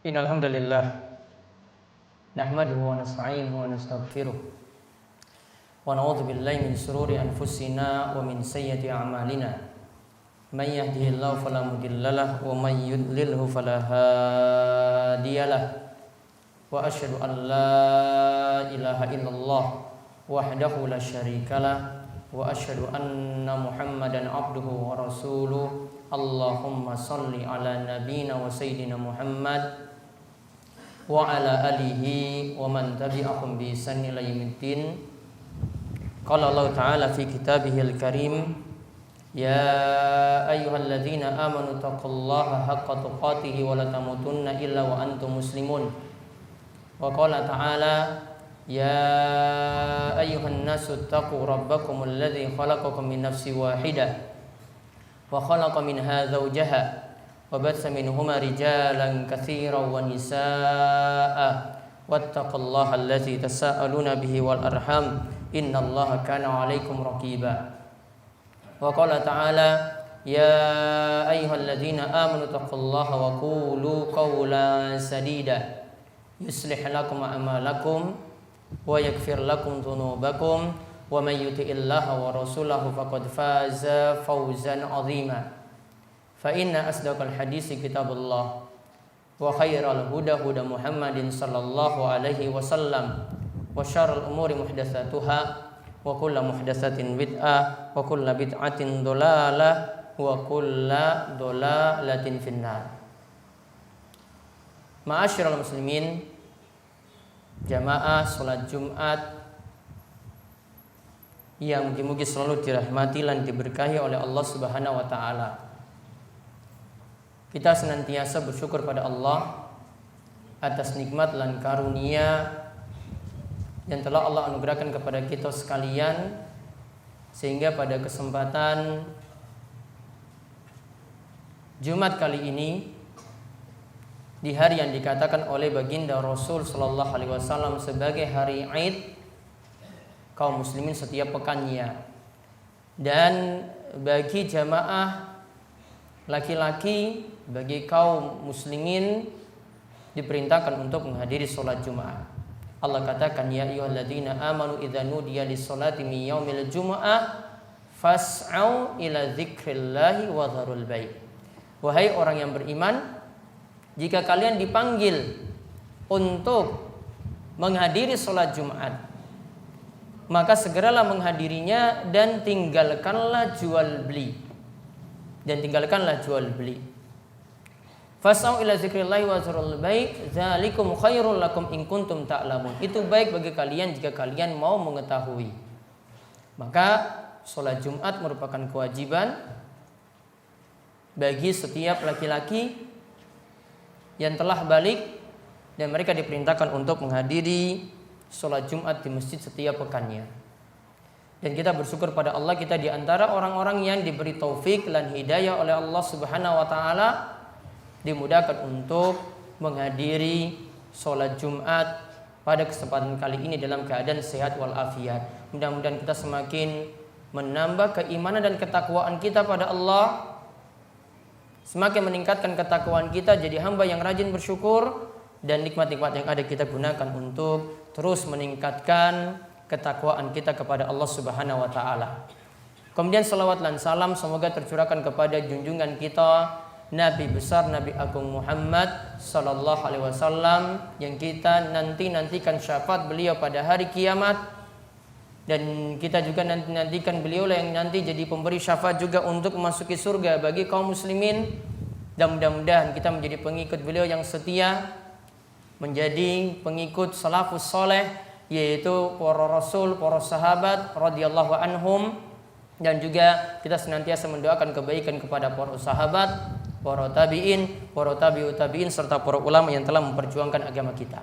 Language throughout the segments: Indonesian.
Innal hamdalillah nahmaduhu wa nasta'inuhu wa nastaghfiruh wa na'udzu billahi min shururi anfusina wa min sayyiati a'malina. May yahdihillahu fala mudhillalah wa may yudlilhu fala hadiyalah. Wa asyhadu an la ilaha illallah wahdahu la syarikalah wa asyhadu anna Muhammadan abduhu wa rasuluh. Allahumma salli ala nabiyyina wa sayyidina Muhammad wa ala alihi wa man tabi'ahum bi ihsan ila yaumiddin. Qala Allah Ta'ala fi kitabihil karim, ya ayyuhalladzina amanu taqullaha haqqa tuqatih wa la tamutunna illa wa antum muslimun. Wa qala ta'ala, ya ayyuhan nasu taqu rabbakumul ladzi khalaqakum min nafsin wahidah wa khalaqa minha zawjaha wa batsa minhuma rijalan katsiran wa nisaa'a wattaqullaha allazi tasaaluna bihi wal arham innallaha kana 'alaikum raqiba. Wa qala ta'ala, ya ayyuhalladzina amanu taqullaha wa qulu qawlan sadida yuslih lakum a'malakum wa yaghfir lakum dhunubakum wa may yuti'illaha wa rasulahu faqad faza fawzan 'azima. Fa inna asdaqal hadisi kitabullah wa khairal huda huda Muhammadin sallallahu alaihi wasallam wa syarrul umuri muhdatsatuha wa kullu muhdatsatin bid'ah wa kullu bid'atin dhalalah wa kullu dhalalatin finnar. Ma'asyiral muslimin, jamaah salat Jumat yang mugi-mugi selalu dirahmati dan diberkahi oleh Allah Subhanahu wa taala. Kita senantiasa bersyukur pada Allah atas nikmat dan karunia yang telah Allah anugerahkan kepada kita sekalian, sehingga pada kesempatan Jumat kali ini, di hari yang dikatakan oleh baginda Rasul sallallahu alaihi wasallam sebagai hari Id kaum muslimin setiap pekannya, dan bagi jamaah laki-laki, bagi kaum muslimin diperintahkan untuk menghadiri sholat Jumat. Allah katakan, ya ayyuhalladzina amanu idza nudiya lis-sholati min yaumil jumu'ah fas'au ila dzikrillahi wa dzarul bai'. Wahai orang yang beriman, jika kalian dipanggil untuk menghadiri sholat Jumat, maka segeralah menghadirinya dan tinggalkanlah jual beli. Fas'au ila dzikrillahi wa dzarul bai', dzalikum khairul lakum in kuntum ta'lamun. Itu baik bagi kalian jika kalian mau mengetahui. Maka sholat Jumat merupakan kewajiban bagi setiap laki-laki yang telah balik, dan mereka diperintahkan untuk menghadiri sholat Jumat di masjid setiap pekannya. Dan kita bersyukur pada Allah, kita di antara orang-orang yang diberi taufik dan hidayah oleh Allah Subhanahu wa taala, dimudahkan untuk menghadiri sholat Jumat pada kesempatan kali ini dalam keadaan sehat walafiat. Mudah-mudahan kita semakin menambah keimanan dan ketakwaan kita pada Allah, semakin meningkatkan ketakwaan kita, jadi hamba yang rajin bersyukur, dan nikmat-nikmat yang ada kita gunakan untuk terus meningkatkan ketakwaan kita kepada Allah Subhanahu wa taala. Kemudian salawat dan salam semoga tercurahkan kepada junjungan kita Nabi besar, Nabi Agung Muhammad sallallahu alaihi wasallam, yang kita nantikan syafaat beliau pada hari kiamat, dan kita juga nantikan beliau yang nanti jadi pemberi syafaat juga untuk memasuki surga bagi kaum muslimin. Dan mudah-mudahan kita menjadi pengikut beliau yang setia, menjadi pengikut salafus soleh, yaitu para rasul, para sahabat radhiyallahu anhum, dan juga kita senantiasa mendoakan kebaikan kepada para sahabat, para tabi'in, para tabi'ut tabi'in, serta para ulama yang telah memperjuangkan agama kita.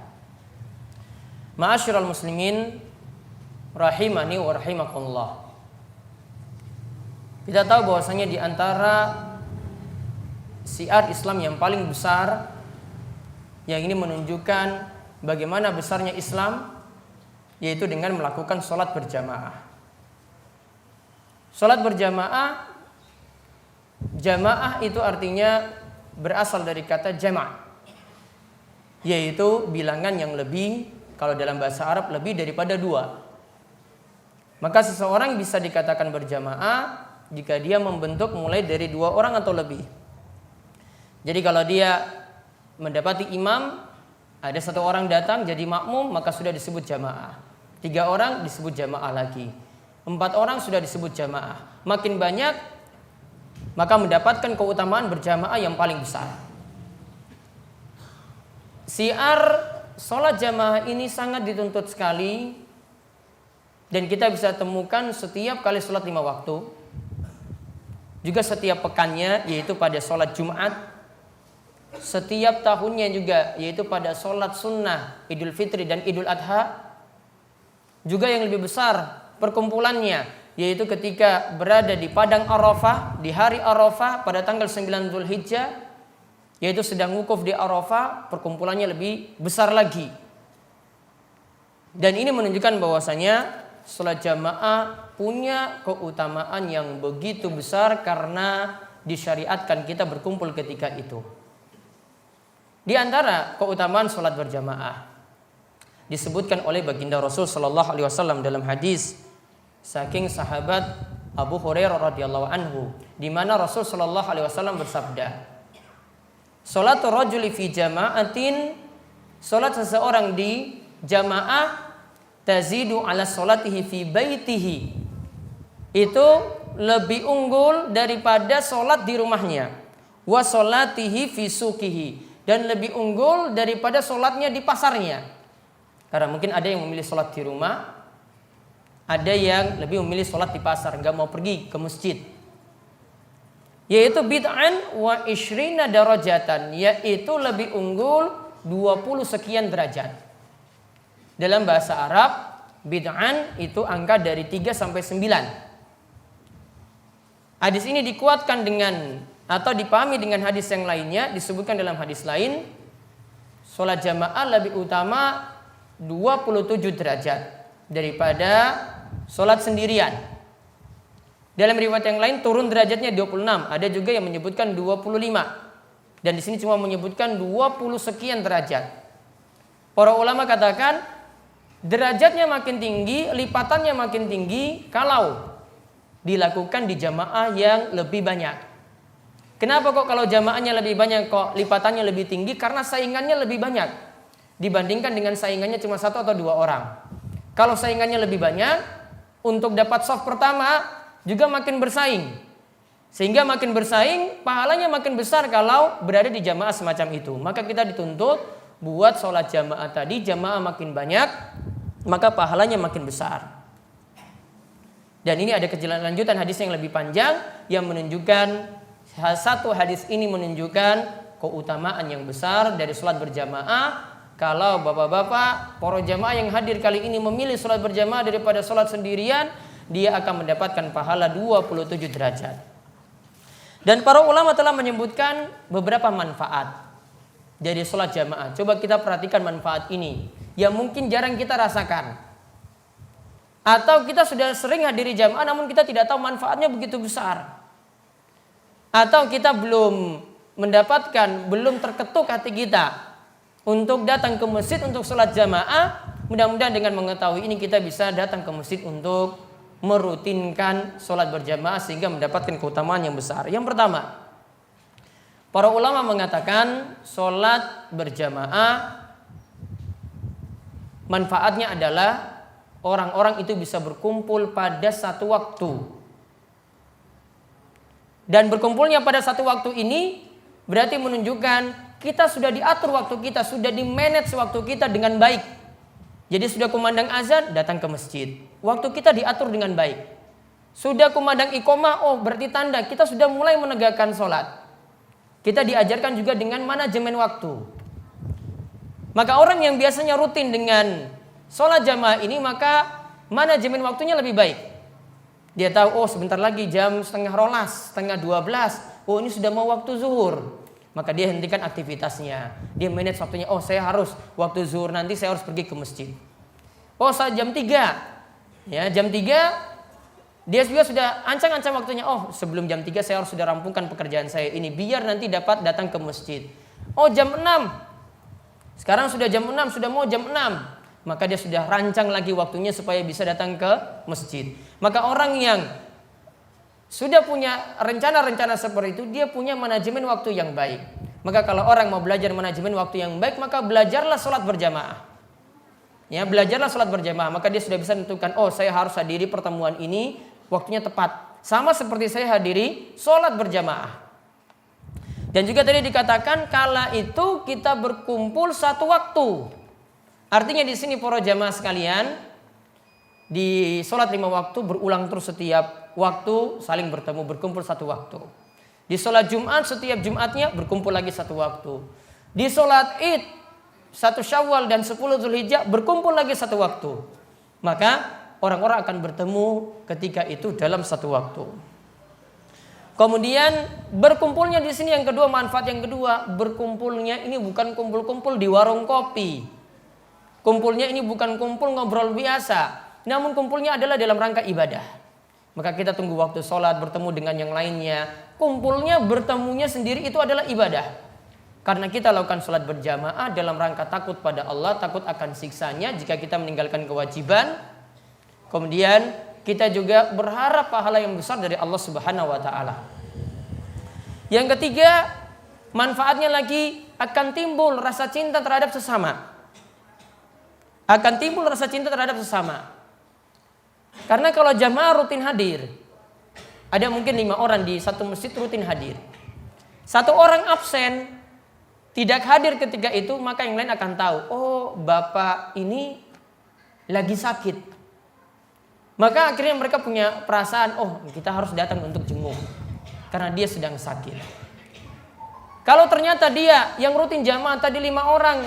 Ma'asyiral muslimin rahimani wa rahimakumullah. Kita tahu bahwasanya di antara syiar Islam yang paling besar, yang ini menunjukkan bagaimana besarnya Islam, yaitu dengan melakukan sholat berjamaah. Sholat berjamaah, jamaah itu artinya berasal dari kata jama'. yaitu bilangan yang lebih, kalau dalam bahasa Arab lebih daripada 2. Maka seseorang bisa dikatakan berjamaah jika dia membentuk mulai dari 2 orang atau lebih. Jadi kalau dia mendapati imam, ada 1 orang datang jadi makmum, maka sudah disebut jamaah. 3 orang disebut jamaah lagi. 4 orang sudah disebut jamaah. Makin banyak, maka mendapatkan keutamaan berjamaah yang paling besar. Syiar sholat jamaah ini sangat dituntut sekali, dan kita bisa temukan setiap kali sholat 5 waktu, juga setiap pekannya, yaitu pada sholat Jumat, setiap tahunnya juga, yaitu pada sholat sunnah Idul Fitri dan Idul Adha. Juga yang lebih besar perkumpulannya, yaitu ketika berada di padang Arafah, di hari Arafah pada tanggal 9 Dzulhijjah, yaitu sedang wukuf di Arafah, perkumpulannya lebih besar lagi. Dan ini menunjukkan bahwasanya sholat jamaah punya keutamaan yang begitu besar karena disyariatkan kita berkumpul ketika itu. Di antara keutamaan sholat berjamaah disebutkan oleh baginda Rasul Shallallahu Alaihi Wasallam dalam hadis saking sahabat Abu Hurairah radhiyallahu anhu, di mana Rasul Shallallahu Alaihi Wasallam bersabda, "Sholatul rajuli fi jama'atin," sholat seseorang di jamaah, "tazidu ala sholatihi fi baitihi," itu lebih unggul daripada sholat di rumahnya. "Wa sholatihi fi suqihi," dan lebih unggul daripada sholatnya di pasarnya. Karena mungkin ada yang memilih sholat di rumah, ada yang lebih memilih sholat di pasar, nggak mau pergi ke masjid. Yaitu bid'an wa ishrina darajatan, yaitu lebih unggul 20 sekian derajat. Dalam bahasa Arab, bid'an itu angka dari 3 sampai 9. Hadis ini dikuatkan dengan atau dipahami dengan hadis yang lainnya. Disebutkan dalam hadis lain, sholat jamaah lebih utama 27 derajat daripada sholat sendirian. Dalam riwayat yang lain turun derajatnya 26. Ada juga yang menyebutkan 25. Dan di sini cuma menyebutkan 20 sekian derajat. Para ulama katakan derajatnya makin tinggi, lipatannya makin tinggi kalau dilakukan di jamaah yang lebih banyak. Kenapa kok kalau jamaahnya lebih banyak kok lipatannya lebih tinggi? Karena saingannya lebih banyak dibandingkan dengan saingannya cuma 1 atau 2 orang. Kalau saingannya lebih banyak, untuk dapat shaf pertama juga makin bersaing. Sehingga makin bersaing, pahalanya makin besar kalau berada di jamaah semacam itu. Maka kita dituntut buat sholat jamaah tadi, jamaah makin banyak, maka pahalanya makin besar. Dan ini ada kelanjutan hadis yang lebih panjang yang menunjukkan, satu hadis ini menunjukkan keutamaan yang besar dari sholat berjamaah. Kalau bapak-bapak, para jamaah yang hadir kali ini memilih sholat berjamaah daripada sholat sendirian, dia akan mendapatkan pahala 27 derajat. Dan para ulama telah menyebutkan beberapa manfaat dari sholat jamaah. Coba kita perhatikan manfaat ini yang mungkin jarang kita rasakan. Atau kita sudah sering hadiri jamaah namun kita tidak tahu manfaatnya begitu besar. Atau kita belum mendapatkan, belum terketuk hati kita untuk datang ke masjid untuk sholat jamaah. Mudah-mudahan dengan mengetahui ini kita bisa datang ke masjid untuk merutinkan sholat berjamaah sehingga mendapatkan keutamaan yang besar. Yang pertama, para ulama mengatakan sholat berjamaah manfaatnya adalah orang-orang itu bisa berkumpul pada satu waktu. Dan berkumpulnya pada satu waktu ini berarti menunjukkan kita sudah diatur waktu kita, sudah di-manage waktu kita dengan baik. Jadi sudah kumandang azan, datang ke masjid. Waktu kita diatur dengan baik. Sudah kumandang iqomah, oh berarti tanda kita sudah mulai menegakkan sholat. Kita diajarkan juga dengan manajemen waktu. Maka orang yang biasanya rutin dengan sholat jamaah ini, maka manajemen waktunya lebih baik. Dia tahu, oh sebentar lagi jam 11:30, 11:30. Oh ini sudah mau waktu zuhur. Maka dia hentikan aktivitasnya. Dia manage waktunya. Oh saya harus waktu zuhur nanti saya harus pergi ke masjid. Oh saat jam 3. Ya jam 3 dia juga sudah ancang-ancang waktunya. Oh sebelum jam 3 saya harus sudah rampungkan pekerjaan saya ini. Biar nanti dapat datang ke masjid. Oh jam 6. Sekarang sudah jam 6, sudah mau jam 6. Maka dia sudah rancang lagi waktunya supaya bisa datang ke masjid. Maka orang yang sudah punya rencana-rencana seperti itu, dia punya manajemen waktu yang baik. Maka kalau orang mau belajar manajemen waktu yang baik, maka belajarlah sholat berjamaah. Ya, belajarlah sholat berjamaah. Maka dia sudah bisa menentukan, oh saya harus hadiri pertemuan ini, waktunya tepat. Sama seperti saya hadiri sholat berjamaah. Dan juga tadi dikatakan kala itu kita berkumpul satu waktu. Artinya di sini para jamaah sekalian, di sholat 5 waktu berulang terus setiap waktu saling bertemu, berkumpul satu waktu. Di sholat Jumat setiap Jumatnya berkumpul lagi satu waktu. Di sholat Id 1 Syawal dan 10 Zulhijjah berkumpul lagi satu waktu. Maka orang-orang akan bertemu ketika itu dalam satu waktu. Kemudian berkumpulnya di sini yang kedua, manfaat yang kedua, berkumpulnya ini bukan kumpul-kumpul di warung kopi. Kumpulnya ini bukan kumpul ngobrol biasa, namun kumpulnya adalah dalam rangka ibadah. Maka kita tunggu waktu sholat bertemu dengan yang lainnya. Kumpulnya bertemunya sendiri itu adalah ibadah. Karena kita lakukan sholat berjamaah dalam rangka takut pada Allah, takut akan siksanya jika kita meninggalkan kewajiban. Kemudian kita juga berharap pahala yang besar dari Allah Subhanahu wa taala. Yang ketiga, manfaatnya lagi akan timbul rasa cinta terhadap sesama. Akan timbul rasa cinta terhadap sesama. Karena kalau jamaah rutin hadir, ada mungkin 5 orang di satu masjid rutin hadir. Satu orang absen, tidak hadir ketika itu, maka yang lain akan tahu, oh bapak ini lagi sakit. Maka akhirnya mereka punya perasaan, oh kita harus datang untuk jenguk karena dia sedang sakit. Kalau ternyata dia yang rutin jamaah tadi 5 orang,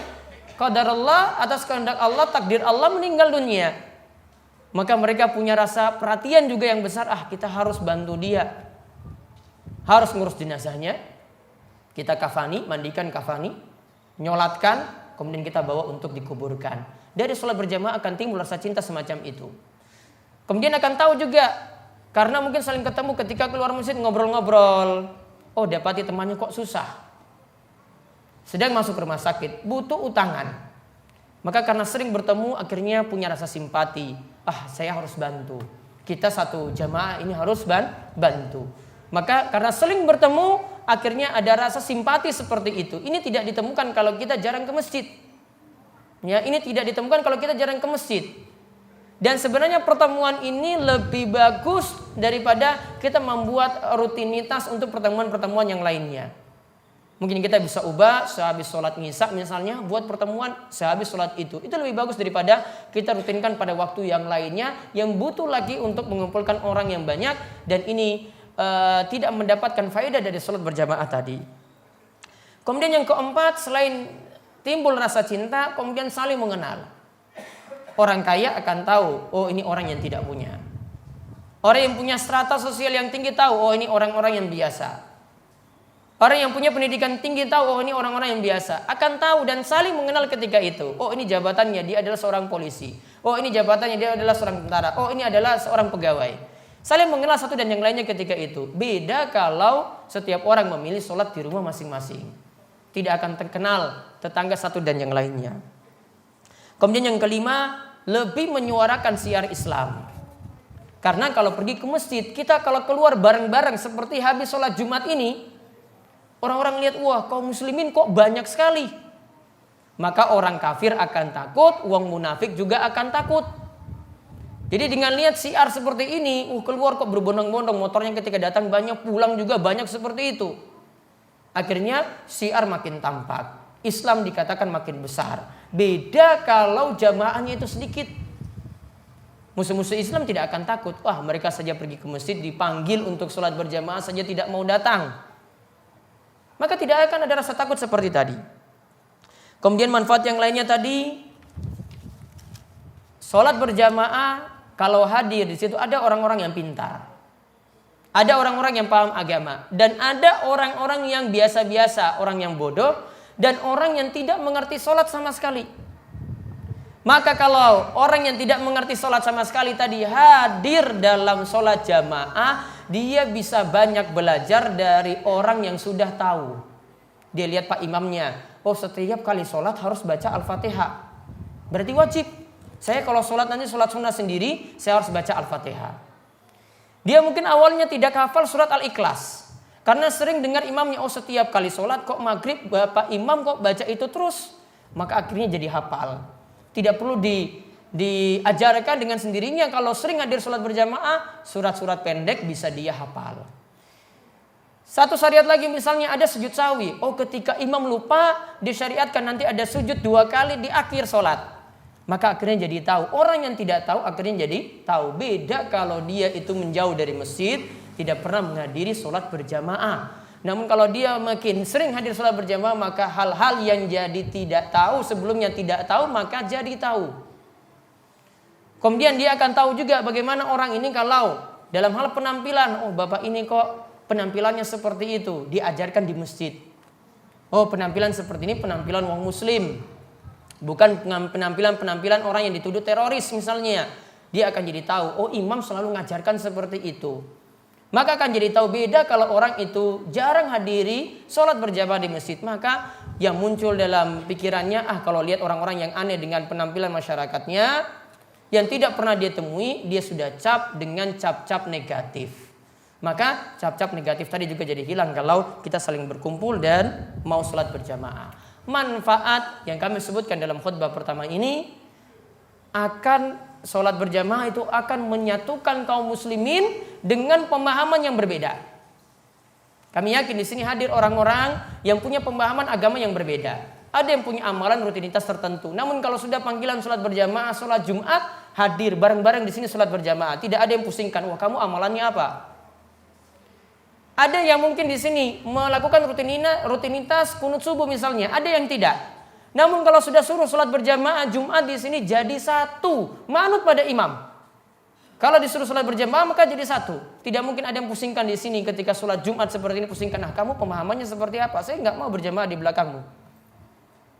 qadarullah atas kehendak Allah, takdir Allah meninggal dunia, maka mereka punya rasa perhatian juga yang besar, kita harus bantu dia, harus ngurus jenazahnya. Kita kafani, mandikan kafani, nyolatkan, kemudian kita bawa untuk dikuburkan. Dari sholat berjamaah akan timbul rasa cinta semacam itu. Kemudian akan tahu juga, karena mungkin saling ketemu ketika keluar masjid ngobrol-ngobrol. Oh dapati temannya kok susah, sedang masuk rumah sakit, butuh utangan. Maka karena sering bertemu akhirnya punya rasa simpati. Saya harus bantu. Kita satu jamaah ini harus bantu. Maka karena sering bertemu akhirnya ada rasa simpati seperti itu. Ini tidak ditemukan kalau kita jarang ke masjid. Ya, ini tidak ditemukan kalau kita jarang ke masjid. Dan sebenarnya pertemuan ini lebih bagus daripada kita membuat rutinitas untuk pertemuan-pertemuan yang lainnya. Mungkin kita bisa ubah sehabis sholat Isya misalnya buat pertemuan sehabis sholat itu. Itu lebih bagus daripada kita rutinkan pada waktu yang lainnya yang butuh lagi untuk mengumpulkan orang yang banyak. Dan ini tidak mendapatkan faedah dari sholat berjamaah tadi. Kemudian yang keempat, selain timbul rasa cinta, kemudian saling mengenal. Orang kaya akan tahu, oh ini orang yang tidak punya. Orang yang punya strata sosial yang tinggi tahu, oh ini orang-orang yang biasa. Orang yang punya pendidikan tinggi tahu, oh ini orang-orang yang biasa. Akan tahu dan saling mengenal ketika itu. Oh ini jabatannya, dia adalah seorang polisi. Oh ini jabatannya, dia adalah seorang tentara. Oh ini adalah seorang pegawai. Saling mengenal satu dan yang lainnya ketika itu. Beda kalau setiap orang memilih sholat di rumah masing-masing. Tidak akan terkenal tetangga satu dan yang lainnya. Kemudian yang kelima, lebih menyuarakan syiar Islam. Karena kalau pergi ke masjid, kita kalau keluar bareng-bareng seperti habis sholat Jumat ini, orang-orang lihat, wah kaum muslimin kok banyak sekali. Maka orang kafir akan takut, wong munafik juga akan takut. Jadi dengan lihat syiar seperti ini, keluar kok berbondong-bondong, motornya ketika datang banyak, pulang juga banyak seperti itu. Akhirnya syiar makin tampak. Islam dikatakan makin besar. Beda kalau jamaahnya itu sedikit. Musuh-musuh Islam tidak akan takut. Wah mereka saja pergi ke masjid dipanggil untuk sholat berjamaah saja tidak mau datang. Maka tidak akan ada rasa takut seperti tadi. Kemudian manfaat yang lainnya tadi, sholat berjamaah kalau hadir di situ ada orang-orang yang pintar. Ada orang-orang yang paham agama. Dan ada orang-orang yang biasa-biasa, orang yang bodoh. Dan orang yang tidak mengerti sholat sama sekali. Maka kalau orang yang tidak mengerti sholat sama sekali tadi hadir dalam sholat jamaah, dia bisa banyak belajar dari orang yang sudah tahu. Dia lihat pak imamnya, oh setiap kali sholat harus baca Al-Fatihah. Berarti wajib. Saya kalau sholat nanti sholat sunnah sendiri, saya harus baca Al-Fatihah. Dia mungkin awalnya tidak hafal surat Al-Ikhlas. Karena sering dengar imamnya, oh setiap kali sholat kok maghrib bapak imam kok baca itu terus. Maka akhirnya jadi hafal. Tidak perlu diajarkan dengan sendirinya. Kalau sering hadir sholat berjamaah, surat-surat pendek bisa dia hafal. Satu syariat lagi misalnya ada sujud sawi. Oh ketika imam lupa, disyariatkan nanti ada sujud 2 kali di akhir sholat. Maka akhirnya jadi tahu. Orang yang tidak tahu akhirnya jadi tahu. Beda kalau dia itu menjauh dari masjid, tidak pernah menghadiri sholat berjamaah. Namun kalau dia makin sering hadir sholat berjamaah, maka hal-hal yang jadi tidak tahu, sebelumnya tidak tahu, maka jadi tahu. Kemudian dia akan tahu juga bagaimana orang ini kalau dalam hal penampilan, oh bapak ini kok penampilannya seperti itu, diajarkan di masjid. Oh penampilan seperti ini penampilan wong muslim, bukan penampilan orang yang dituduh teroris misalnya. Dia akan jadi tahu, oh imam selalu ngajarkan seperti itu. Maka akan jadi tahu. Beda kalau orang itu jarang hadiri sholat berjamaah di masjid. Maka yang muncul dalam pikirannya, kalau lihat orang-orang yang aneh dengan penampilan masyarakatnya, yang tidak pernah dia temui, dia sudah cap dengan cap-cap negatif. Maka cap-cap negatif tadi juga jadi hilang kalau kita saling berkumpul dan mau sholat berjamaah. Manfaat yang kami sebutkan dalam khutbah pertama ini, akan sholat berjamaah itu akan menyatukan kaum muslimin dengan pemahaman yang berbeda. Kami yakin di sini hadir orang-orang yang punya pemahaman agama yang berbeda. Ada yang punya amalan rutinitas tertentu. Namun kalau sudah panggilan sholat berjamaah, sholat Jumat, hadir bareng-bareng di sini sholat berjamaah. Tidak ada yang pusingkan, wah kamu amalannya apa? Ada yang mungkin di sini melakukan rutinitas kunut subuh misalnya, ada yang tidak. Namun kalau sudah suruh sholat berjamaah Jumat di sini jadi satu, manut pada imam. Kalau disuruh sholat berjamaah maka jadi satu. Tidak mungkin ada yang pusingkan di sini ketika sholat Jumat seperti ini, pusingkan, kamu pemahamannya seperti apa? Saya nggak mau berjamaah di belakangmu.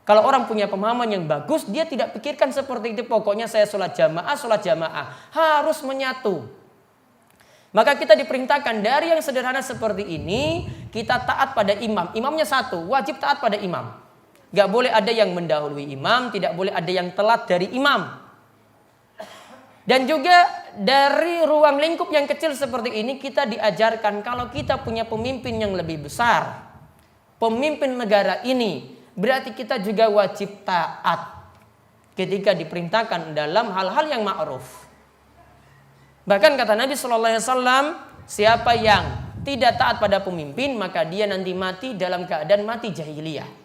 Kalau orang punya pemahaman yang bagus, dia tidak pikirkan seperti itu. Pokoknya saya sholat jamaah harus menyatu. Maka kita diperintahkan dari yang sederhana seperti ini, kita taat pada imam. Imamnya satu, wajib taat pada imam. Gak boleh ada yang mendahului imam, tidak boleh ada yang telat dari imam. Dan juga dari ruang lingkup yang kecil seperti ini, kita diajarkan kalau kita punya pemimpin yang lebih besar, pemimpin negara ini, berarti kita juga wajib taat ketika diperintahkan dalam hal-hal yang ma'ruf. Bahkan kata Nabi SAW, siapa yang tidak taat pada pemimpin, maka dia nanti mati dalam keadaan mati jahiliyah.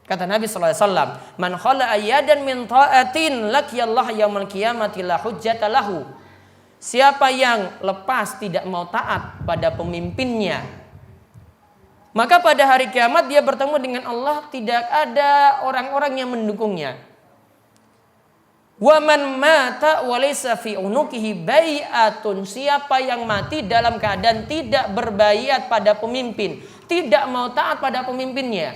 Kata Nabi SAW, man khala'a yadan min ta'atin laqiyallah yaumil qiyamati la hujjata lahu. Siapa yang lepas tidak mau taat pada pemimpinnya, maka pada hari kiamat dia bertemu dengan Allah, tidak ada orang-orang yang mendukungnya. Wa man mata wa laysa fi unuqihi bai'atun. Siapa yang mati dalam keadaan tidak berbaiat pada pemimpin, tidak mau taat pada pemimpinnya,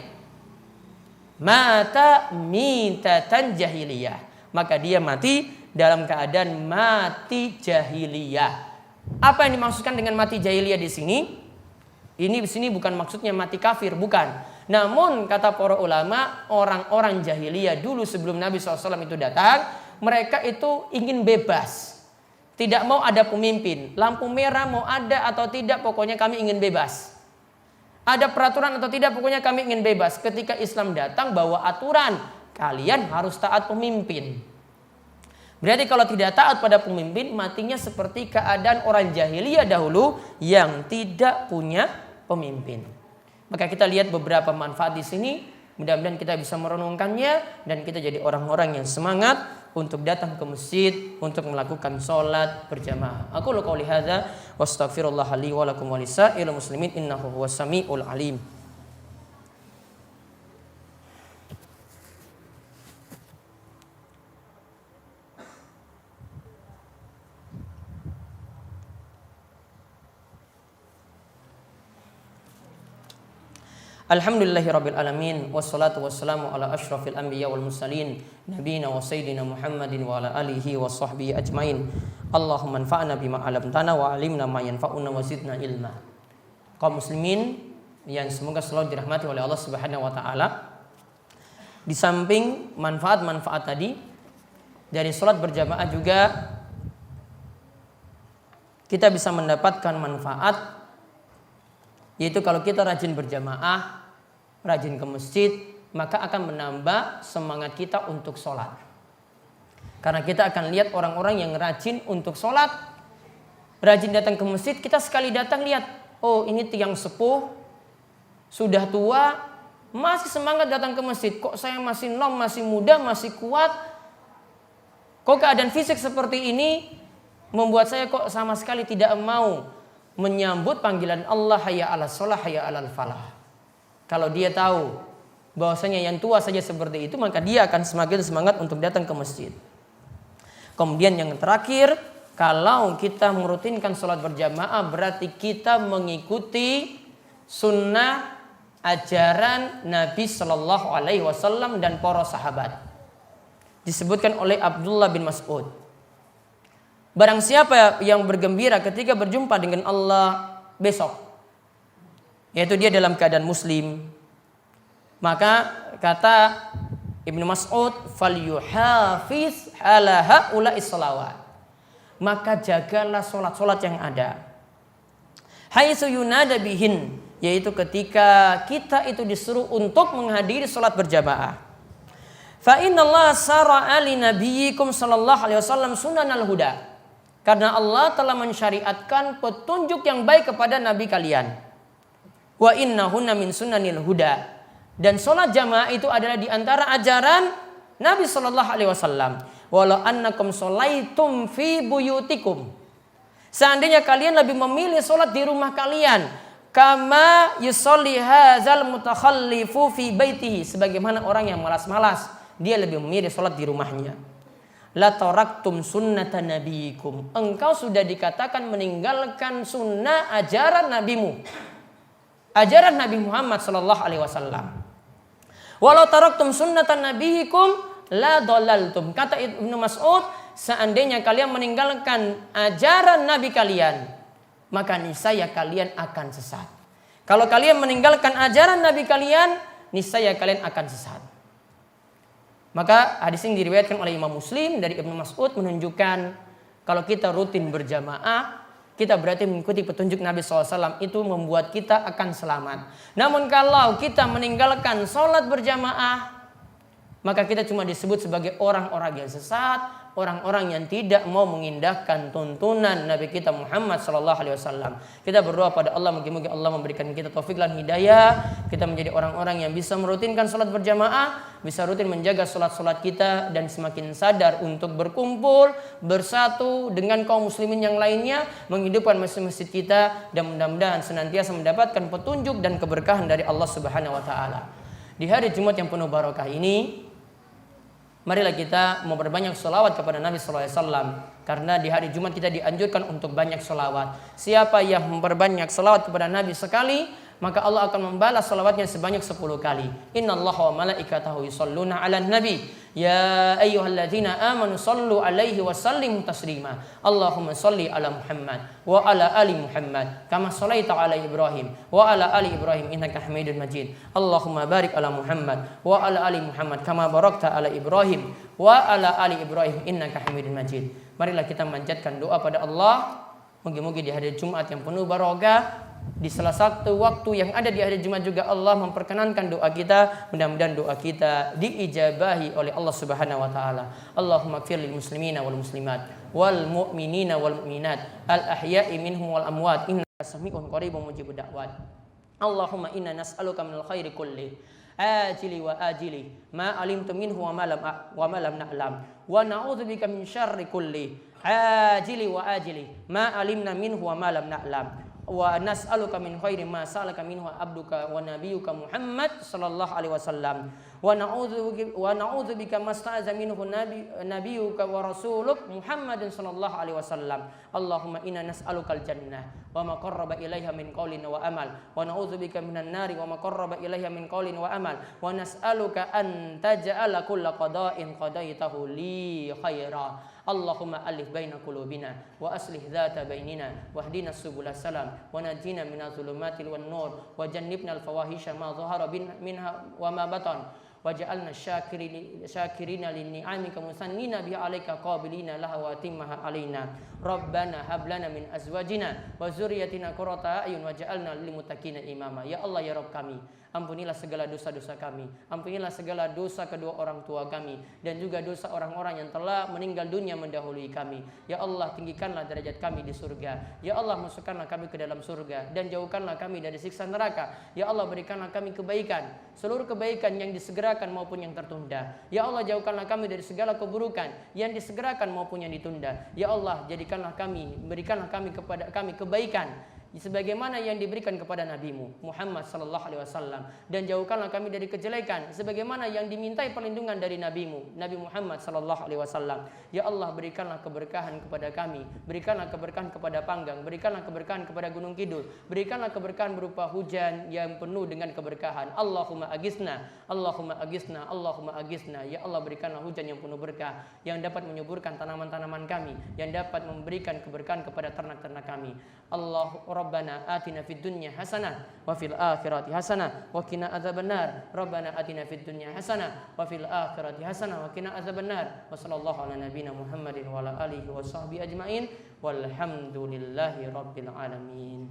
mata mitatan jahiliyah, maka dia mati dalam keadaan mati jahiliyah. Apa yang dimaksudkan dengan mati jahiliyah di sini? Ini di sini bukan maksudnya mati kafir, bukan. Namun kata para ulama, orang-orang jahiliyah dulu sebelum Nabi SAW itu datang, mereka itu ingin bebas. Tidak mau ada pemimpin. Lampu merah mau ada atau tidak, pokoknya kami ingin bebas. Ada peraturan atau tidak, pokoknya kami ingin bebas. Ketika Islam datang bawa aturan, kalian harus taat pemimpin. Berarti kalau tidak taat pada pemimpin, matinya seperti keadaan orang jahiliyah dahulu yang tidak punya pemimpin. Maka kita lihat beberapa manfaat di sini. Mudah-mudahan kita bisa merenungkannya dan kita jadi orang-orang yang semangat untuk datang ke masjid untuk melakukan sholat berjamaah. Aku qouli hadza wa astaghfirullah li wa lakum wa lisa'il muslimin innahu huwas samiul alim. Alhamdulillahirabbil alamin wassalatu wassalamu ala asyrafil anbiya wal mursalin nabiyina wa sayyidina Muhammadin wa ala alihi wa sahbihi ajmain. Allahumma anfa'na bima 'allamtana wa 'allimna ma yanfa'una wa zidna ilma. Kaum muslimin, yang semoga selalu dirahmati oleh Allah Subhanahu wa taala. Di samping manfaat-manfaat tadi dari sholat berjamaah juga kita bisa mendapatkan manfaat, yaitu kalau kita rajin berjamaah, rajin ke masjid, maka akan menambah semangat kita untuk sholat. Karena kita akan lihat orang-orang yang rajin untuk sholat, rajin datang ke masjid, kita sekali datang lihat, oh ini tiang sepuh, sudah tua, masih semangat datang ke masjid. Kok saya masih masih muda, masih kuat? Kok keadaan fisik seperti ini membuat saya kok sama sekali tidak mau menyambut panggilan Allah, hayya 'alas shalah, hayya 'alal falah. Kalau dia tahu bahwasanya yang tua saja seperti itu, maka dia akan semakin semangat untuk datang ke masjid. Kemudian yang terakhir, kalau kita merutinkan sholat berjamaah berarti kita mengikuti sunnah ajaran Nabi Shallallahu Alaihi Wasallam dan para sahabat. Disebutkan oleh Abdullah bin Mas'ud, barang siapa yang bergembira ketika berjumpa dengan Allah besok, yaitu dia dalam keadaan muslim, maka kata Ibnu Mas'ud, falyuhafiz ala haula'is shalawat, maka jagalah sholat-sholat yang ada. Haitsu yunada bihin, yaitu ketika kita itu disuruh untuk menghadiri sholat berjamaah. Fa innallaha syara'a li nabiyyikum sallallahu alaihi wasallam sunanal huda. Karena Allah telah mensyariatkan petunjuk yang baik kepada nabi kalian. Wa innahunna min sunanil huda. Dan sholat jamaah itu adalah di antara ajaran Nabi sallallahu alaihi wasallam. Walau annakum sholaitum fi buyutikum. Seandainya kalian lebih memilih sholat di rumah kalian, kama yusolli hadzal mutakhallifu fi baitihi, sebagaimana orang yang malas-malas dia lebih memilih sholat di rumahnya. La taraktum sunnata nabiyikum, engkau sudah dikatakan meninggalkan sunnah ajaran nabimu, ajaran Nabi Muhammad sallallahu alaihi wasallam. Walau taraktum sunnata nabiyikum la dhalaltum, kata Ibnu Mas'ud, seandainya kalian meninggalkan ajaran nabi kalian, maka niscaya kalian akan sesat. Kalau kalian meninggalkan ajaran nabi kalian, niscaya kalian akan sesat. Maka hadis ini diriwayatkan oleh Imam Muslim dari Ibnu Mas'ud menunjukkan kalau kita rutin berjamaah, kita berarti mengikuti petunjuk Nabi SAW, itu membuat kita akan selamat. Namun kalau kita meninggalkan sholat berjamaah, maka kita cuma disebut sebagai orang-orang yang sesat, orang-orang yang tidak mau mengindahkan tuntunan Nabi kita Muhammad sallallahu alaihi wasallam. Kita berdoa pada Allah, mungkin Allah memberikan kita taufik dan hidayah, kita menjadi orang-orang yang bisa merutinkan salat berjamaah, bisa rutin menjaga salat-salat kita dan semakin sadar untuk berkumpul bersatu dengan kaum muslimin yang lainnya, menghidupkan masjid-masjid kita, dan mudah-mudahan senantiasa mendapatkan petunjuk dan keberkahan dari Allah Subhanahu wa taala. Di hari Jumat yang penuh barokah ini, marilah kita memperbanyak sholawat kepada Nabi SAW. Karena di hari Jumat kita dianjurkan untuk banyak sholawat. Siapa yang memperbanyak sholawat kepada Nabi sekali, maka Allah akan membalas sholawatnya sebanyak 10 kali. Innallaha wa malaikatahu yusholluna ala nabi. Ya ayyuhalladzina amanu sallu alaihi wa sallimu taslima. Allahumma salli ala Muhammad wa ala ali Muhammad kama shallaita ala Ibrahim wa ala ali Ibrahim innaka Hamidum Majid. Allahumma barik ala Muhammad wa ala ali Muhammad kama barakta ala Ibrahim wa ala ali Ibrahim innaka Hamidum Majid. Marilah kita memanjatkan doa pada Allah. Moga-moga di hari Jumat yang penuh barokah, di salah satu waktu yang ada di hari Jumat juga Allah memperkenankan doa kita. Mudah-mudahan doa kita diijabahi oleh Allah Subhanahu wa taala. Allahumma ighfir lil muslimina wal muslimat wal mu'minina wal mu'minat al ahya'i minhum wal amwat innaka sami'un qaribun mujibud da'wat. Allahumma inna nas'aluka minal khairi kulli ajili wa ajili ma alimtu minhu wa ma lam na'lam wa na'udzubika min syarri kulli ajili wa ajili ma alimna minhu wa ma lam na'lam wa nas'aluka min khairi ma sa'alaka minhu abduka wa nabiyyuka Muhammad sallallahu alaihi wasallam wa na'udzubika masta'aza minhu nabiyyuka wa rasuluk Muhammadin sallallahu alaihi wasallam. Allahumma inna nas'alukal jannah wa ma qarraba ilaiha min qaulin wa amal, wa na'udzubika minan nari wa ma qarraba ilaiha min qaulin wa amal, wa nas'aluka an taj'ala kulla qada'in qadaitahu li khaira. Allahumma alif baina qulubina wa aslih dhata bainina wahdina subulas salam wa najina minadh dhulumatil wan nur wa jannibna al fawahisha ma dhahara minha wa ma batan waj'alna syakirina lin ni'amika musannina bi 'alaika qabilina laha wa timmaha 'alaina. Rabbana hab lana min azwajina wa dzurriyyatina qurrata a'yun waj'alna lil muttaqina imama. Ya Allah ya Rabb kami, ampunilah segala dosa-dosa kami, ampunilah segala dosa kedua orang tua kami dan juga dosa orang-orang yang telah meninggal dunia mendahului kami. Ya Allah, tinggikanlah derajat kami di surga. Ya Allah, masukkanlah kami ke dalam surga dan jauhkanlah kami dari siksa neraka. Ya Allah, berikanlah kami kebaikan, seluruh kebaikan yang disegerakan maupun yang tertunda. Ya Allah, jauhkanlah kami dari segala keburukan yang disegerakan maupun yang ditunda. Ya Allah, berikanlah kami kepada kami kebaikan sebagaimana yang diberikan kepada NabiMu Muhammad sallallahu alaihi wasallam, dan jauhkanlah kami dari kejelekan sebagaimana yang dimintai perlindungan dari NabiMu Nabi Muhammad sallallahu alaihi wasallam. Ya Allah, berikanlah keberkahan kepada kami, berikanlah keberkahan kepada Panggang, berikanlah keberkahan kepada Gunung Kidul, berikanlah keberkahan berupa hujan yang penuh dengan keberkahan. Allahumma agisna, Allahumma agisna, Allahumma agisna. Ya Allah, berikanlah hujan yang penuh berkah yang dapat menyuburkan tanaman-tanaman kami, yang dapat memberikan keberkahan kepada ternak-ternak kami. Rabbana atina fid dunya hasanah wa fil akhirati hasanah wa qina adzabannar. Rabbana atina fid dunya hasanah wa fil akhirati hasanah wa qina adzabannar. Wa sallallahu ala nabiyyina Muhammadin wa ala alihi wa sahbihi ajmain walhamdulillahi rabbil alamin.